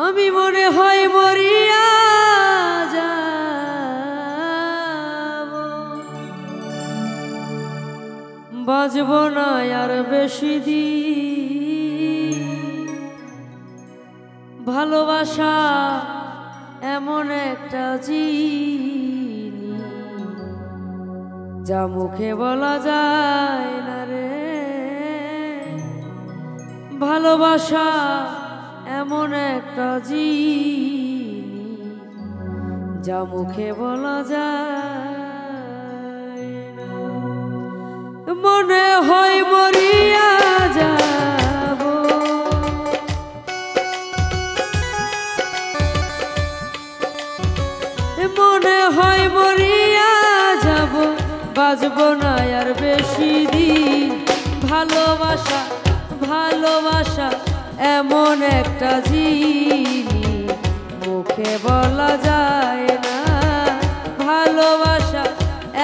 আমি মনে হয় মরিয়া যাব, বাঁচব না আর বেশি দিন। ভালোবাসা এমন একটা জিনিস যা মুখে বলা যায় না রে। ভালোবাসা এমন একটা জিনিস যা মুখে বলা যায় না। মনে হয় মরিয়া যাব, মনে হয় মরিয়া যাব, বাঁচব না আর বেশি দিন। ভালোবাসা ভালোবাসা এমন একটা জিনিস মুখে বলা যায় না। ভালোবাসা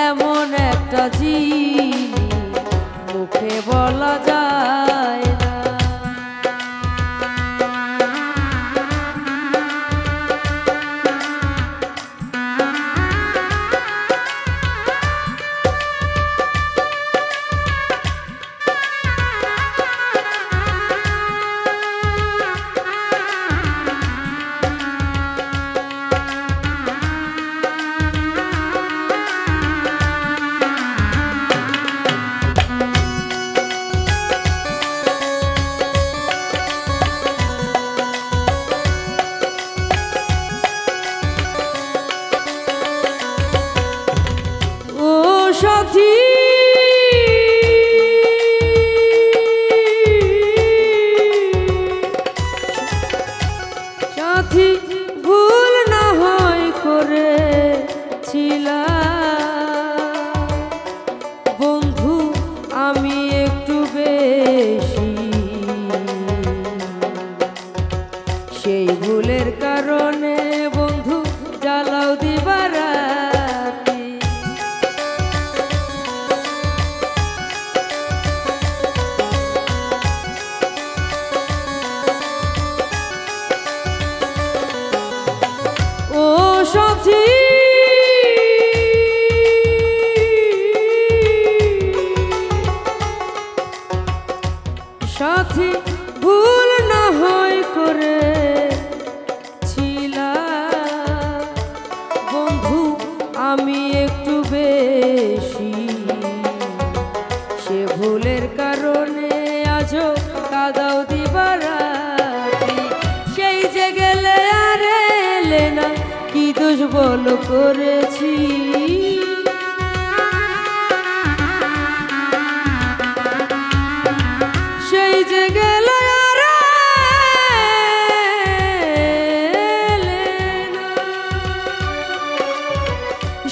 এমন একটা জিনিস মুখে বলা যায় না। সাথী সাথী ভুল না হয় করেছিলাম বন্ধু আমি একটু বেশি, সেই ভুলের কারণে বন্ধু জ্বালাও দিবারা। সাথী সাথী ভুল না হয় করেছিলাম বন্ধু আমি একটু বেশি, সে ভুলের কারণে আজও কাদাও দিবারাতি। সেই যে গেলে আর এলে না, কি দোষ বল করেছি। সেই যে গেলে আর এলে না,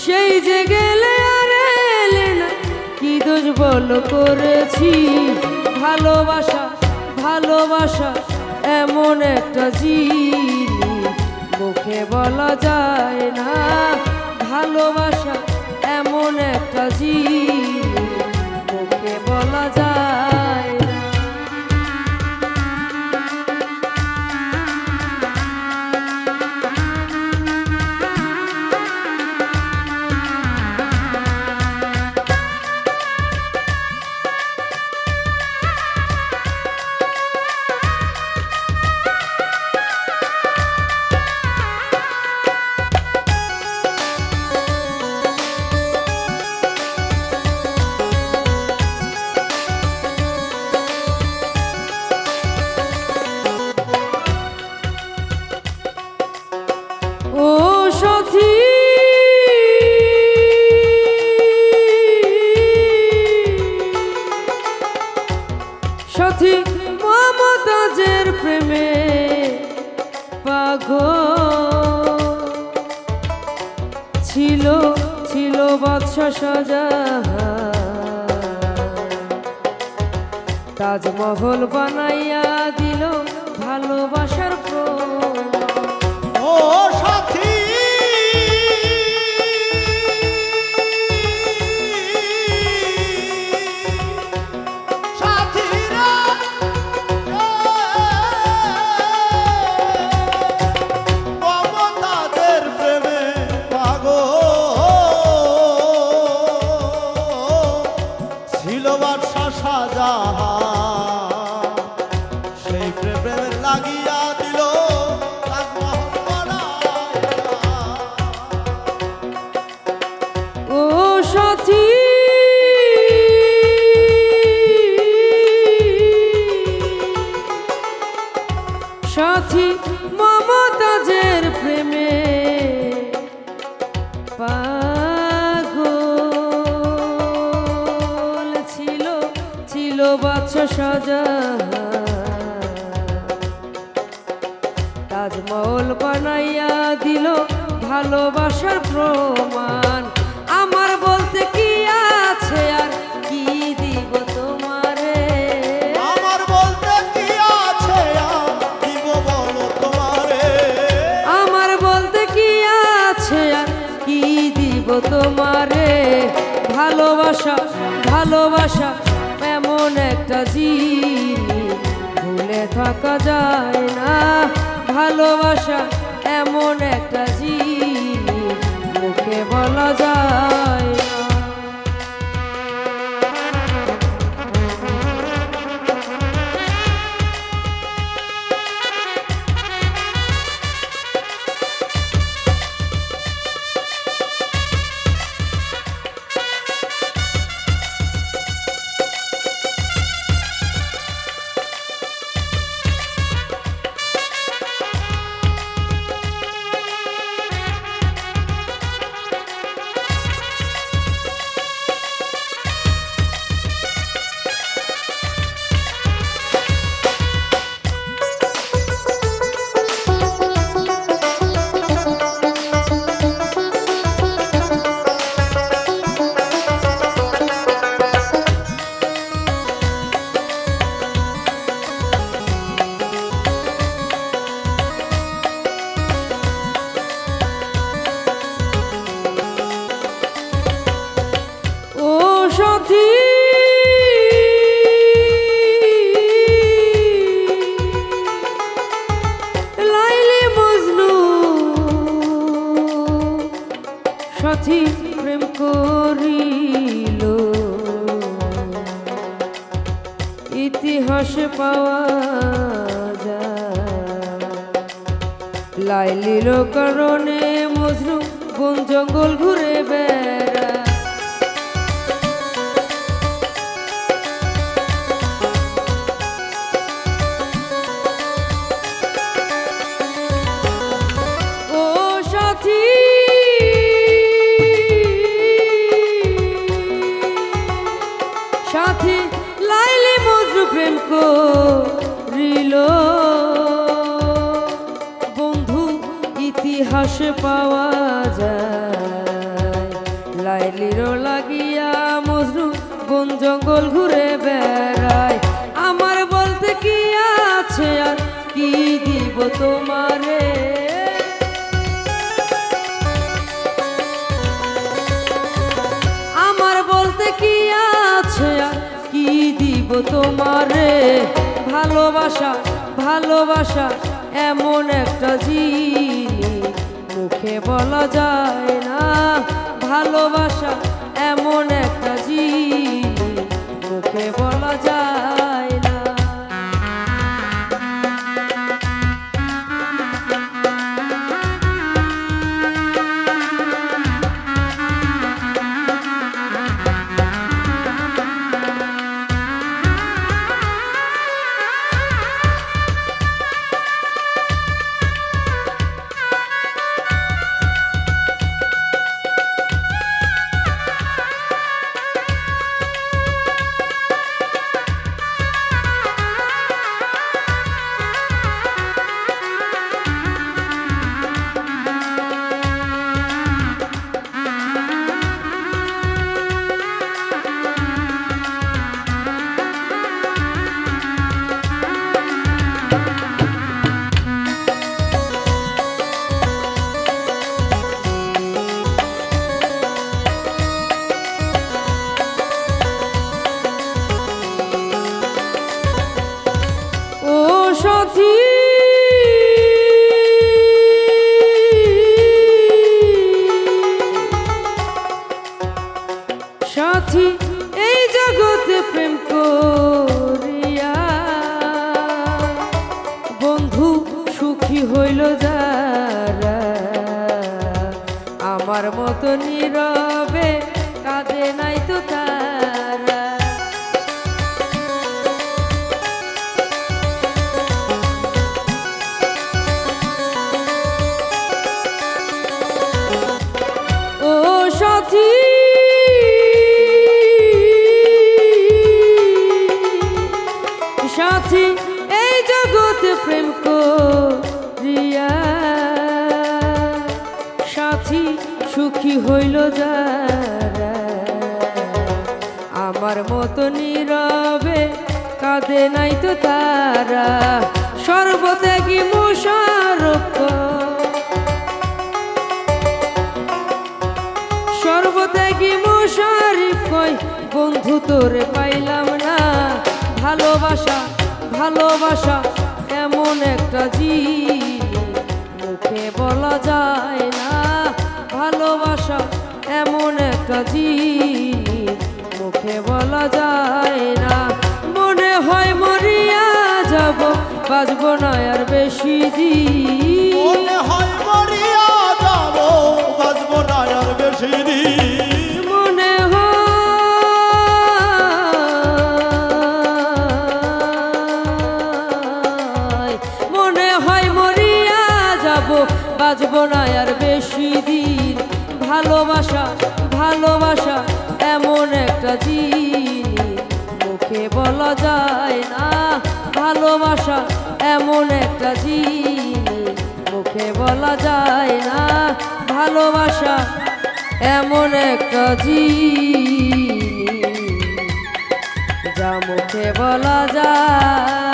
সেই যে গেলে আর এলে না, কি দোষ বল করেছি। ভালোবাসা ভালোবাসা এমন একটা জিনিস মুখে বলা যায় না। ভালোবাসা এমন একটা জিনিস মুখে বলা যায় না। ও সাথী সাথী মমতাজের প্রেমে পাগল ছিল ছিল বাদশা শাহজাহান, তাজমহল বানাইয়া দিল ভালোবাসার প্রমাণ। ও সাথী সাথীরা সাথী মমতাজের প্রেমে পাগল ছিল ছিল বাদশা শাহজাহান তাজমহল বানাইয়া দিল ভালোবাসার প্রমাণ আমার বলতে কি আছে আর কি দিব তোমারে আমার বলতে কি আছে আর দিব বলো তোমারে আমার বলতে কি আছে আর কি দিব তোমারে ভালোবাসা ভালোবাসা এমন একটা জিনিস ভুলে থাকা যায় না ভালোবাসা এমন একটা জিনিস মুখে বলা যায় না সাথী লাইলি মজনু সাথী প্রেম করিল ইতিহাসে পাওয়া যায় লাইলির কারণে মজনু বন জঙ্গল ঘুরে বেড়ায় সাথী লাইলি মজনু প্রেম করিল বন্ধু ইতিহাসে পাওয়া যায় লাইলির লাগিয়া মজনু বন জঙ্গল ঘুরে বেড়ায় আমার বলতে কি আছে আর কি দিব তোমারে আমার বলতে কি আছে আর কি দিব তোমারে ভালোবাসা ভালোবাসা এমন একটা জিনিস মুখে বলা যায় না ভালোবাসা এমন একটা জিনিস মুখে বলা যায় না সাথী সাথী এই জগতে প্রেম করিয়া বন্ধু সুখী হইল যারা আমার মতো নীরবে কাঁদে নাই তো তারা যারা আমার মতো নীরবে কাঁদে নাই তো তারা সর্বত্যাগী মোশাররফ সর্বত্যাগী মোশাররফ কই বন্ধু তোরে পাইলাম না ভালোবাসা ভালোবাসা এমন একটা জিনিস মুখে বলা যায় না ভালোবাসা এমন একটা জিনিস মুখে বলা যায় না মনে হয় মরিয়া যাব বাঁচবো না আর বেশি দিন মনে হয় মরিয়া যাব বাঁচবো না আর বেশি দিন মনে হয় মরিয়া যাব বাঁচবো না আর বেশি দিন ভালোবাসা ভালোবাসা এমন একটা জিনিস মুখে বলা যায় না ভালোবাসা এমন একটা জিনিস মুখে বলা যায় না ভালোবাসা এমন একটা জিনিস যা মুখে বলা যায়